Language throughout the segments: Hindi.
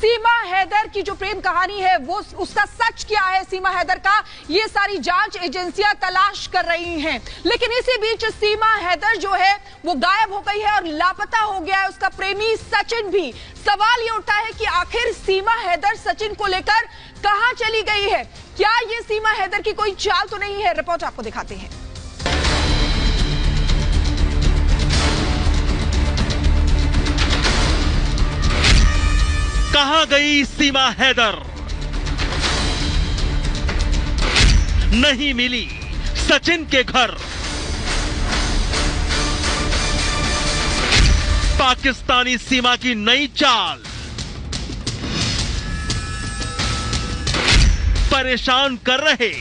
सीमा हैदर की जो प्रेम कहानी है वो उसका सच क्या है, सीमा हैदर का, ये सारी जांच एजेंसियां तलाश कर रही हैं। लेकिन इसी बीच सीमा हैदर जो है वो गायब हो गई है और लापता हो गया है उसका प्रेमी सचिन भी। सवाल ये उठता है कि आखिर सीमा हैदर सचिन को लेकर कहां चली गई है? क्या ये सीमा हैदर की कोई चाल तो नहीं है? रिपोर्ट आपको दिखाते हैं। कहां गई सीमा हैदर? नहीं मिली सचिन के घर। पाकिस्तानी सीमा की नई चाल, परेशान कर रहे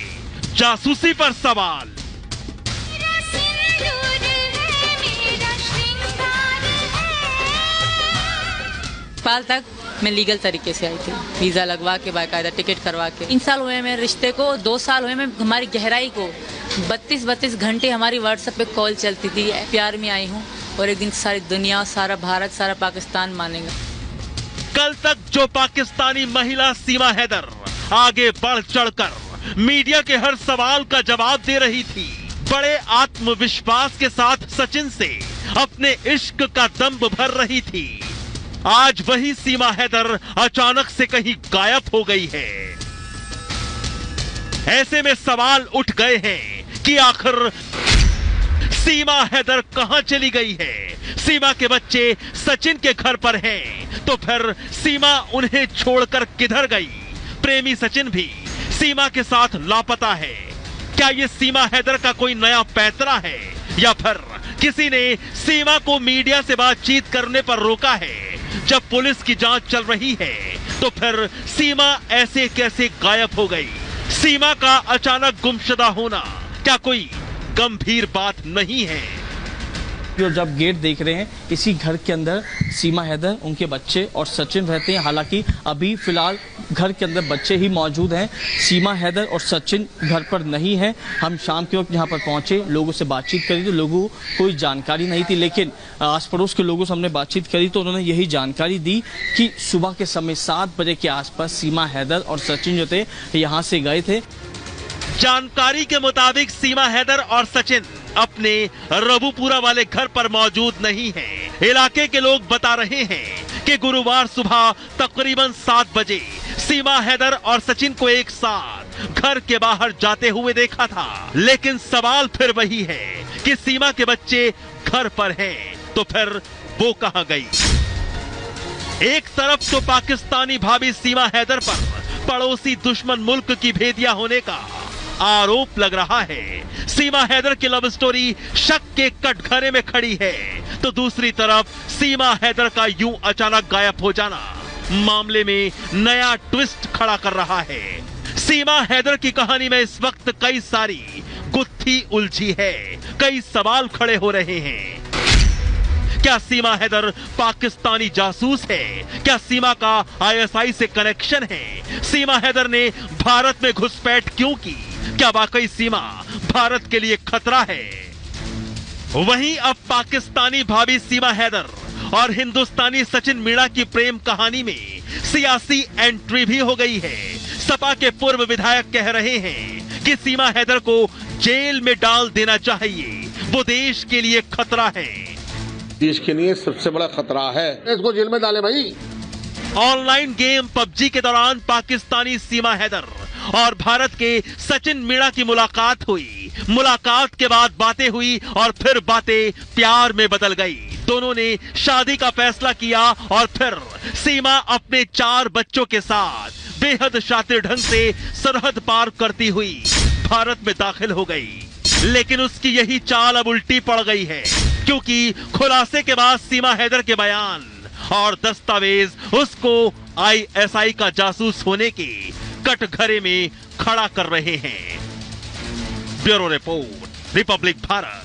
जासूसी पर सवाल। नेपाल तक मैं लीगल तरीके से आई थी, वीजा लगवा के, बाकायदा टिकट करवा के। 3 साल हुए मेरे रिश्ते को, 2 साल हुए मैं हमारी गहराई को। 32 घंटे हमारी व्हाट्सएप पे कॉल चलती थी। प्यार में आई हूँ और एक दिन सारी दुनिया, सारा भारत, सारा पाकिस्तान मानेगा। कल तक जो पाकिस्तानी महिला सीमा हैदर आगे बढ़ चढ़कर मीडिया के हर सवाल का जवाब दे रही थी, बड़े आत्मविश्वास के साथ सचिन से अपने इश्क का दम भर रही थी, आज वही सीमा हैदर अचानक से कहीं गायब हो गई है। ऐसे में सवाल उठ गए हैं कि आखिर सीमा हैदर कहां चली गई है? सीमा के बच्चे सचिन के घर पर हैं, तो फिर सीमा उन्हें छोड़कर किधर गई? प्रेमी सचिन भी सीमा के साथ लापता है। क्या ये सीमा हैदर का कोई नया पैतरा है या फिर किसी ने सीमा को मीडिया से बातचीत करने पर रोका है? जब पुलिस की जांच चल रही है तो फिर सीमा ऐसे कैसे गायब हो गई? सीमा का अचानक गुमशुदा होना क्या कोई गंभीर बात नहीं है? जो जब गेट देख रहे हैं, इसी घर के अंदर सीमा हैदर, उनके बच्चे और सचिन रहते हैं। हालांकि अभी फिलहाल घर के अंदर बच्चे ही मौजूद हैं, सीमा हैदर और सचिन घर पर नहीं है। हम शाम के वक्त यहाँ पर पहुंचे, लोगों से बातचीत करी तो लोगों को कोई जानकारी नहीं थी, लेकिन आस पड़ोस के लोगों से हमने बातचीत करी तो उन्होंने यही जानकारी दी कि सुबह के समय 7 बजे के आसपास सीमा हैदर और सचिन जो थे यहाँ से गए थे। जानकारी के मुताबिक सीमा हैदर और सचिन अपने रबुपुरा वाले घर पर मौजूद नहीं हैं। इलाके के लोग बता रहे हैं कि गुरुवार सुबह तकरीबन 7 बजे सीमा हैदर और सचिन को एक साथ घर के बाहर जाते हुए देखा था। लेकिन सवाल फिर वही है कि सीमा के बच्चे घर पर हैं, तो फिर वो कहां गई? एक तरफ तो पाकिस्तानी भाभी सीमा हैदर पर पड़ोसी दुश्मन मुल्क की भेदिया होने का आरोप लग रहा है। सीमा हैदर की लव स्टोरी शक के कटघरे में खड़ी है, तो दूसरी तरफ सीमा हैदर का यूं अचानक गायब हो जाना मामले में नया ट्विस्ट खड़ा कर रहा है। सीमा हैदर की कहानी में इस वक्त कई सारी गुत्थी उलझी है, कई सवाल खड़े हो रहे हैं। क्या सीमा हैदर पाकिस्तानी जासूस है? क्या सीमा का आईएसआई से कनेक्शन है? सीमा हैदर ने भारत में घुसपैठ क्यों की? क्या वाकई सीमा भारत के लिए खतरा है? वहीं अब पाकिस्तानी भाभी सीमा हैदर और हिंदुस्तानी सचिन मीणा की प्रेम कहानी में सियासी एंट्री भी हो गई है। सपा के पूर्व विधायक कह रहे हैं कि सीमा हैदर को जेल में डाल देना चाहिए, वो देश के लिए खतरा है। देश के लिए सबसे बड़ा खतरा है, इसको जेल में डाले भाई। ऑनलाइन गेम पबजी के दौरान पाकिस्तानी सीमा हैदर और भारत के सचिन मीणा की मुलाकात हुई। मुलाकात के बाद बातें हुई और फिर बातें प्यार में बदल गई। दोनों ने शादी का फैसला किया और फिर सीमा अपने 4 बच्चों के साथ बेहद शातिर ढंग से सरहद पार करती हुई भारत में दाखिल हो गई। लेकिन उसकी यही चाल अब उल्टी पड़ गई है, क्योंकि खुलासे के बाद सीमा हैदर के बयान और दस्तावेज उसको आईएसआई का जासूस होने के कटघरे में खड़ा कर रहे हैं। Bureau report, Republic Bharat.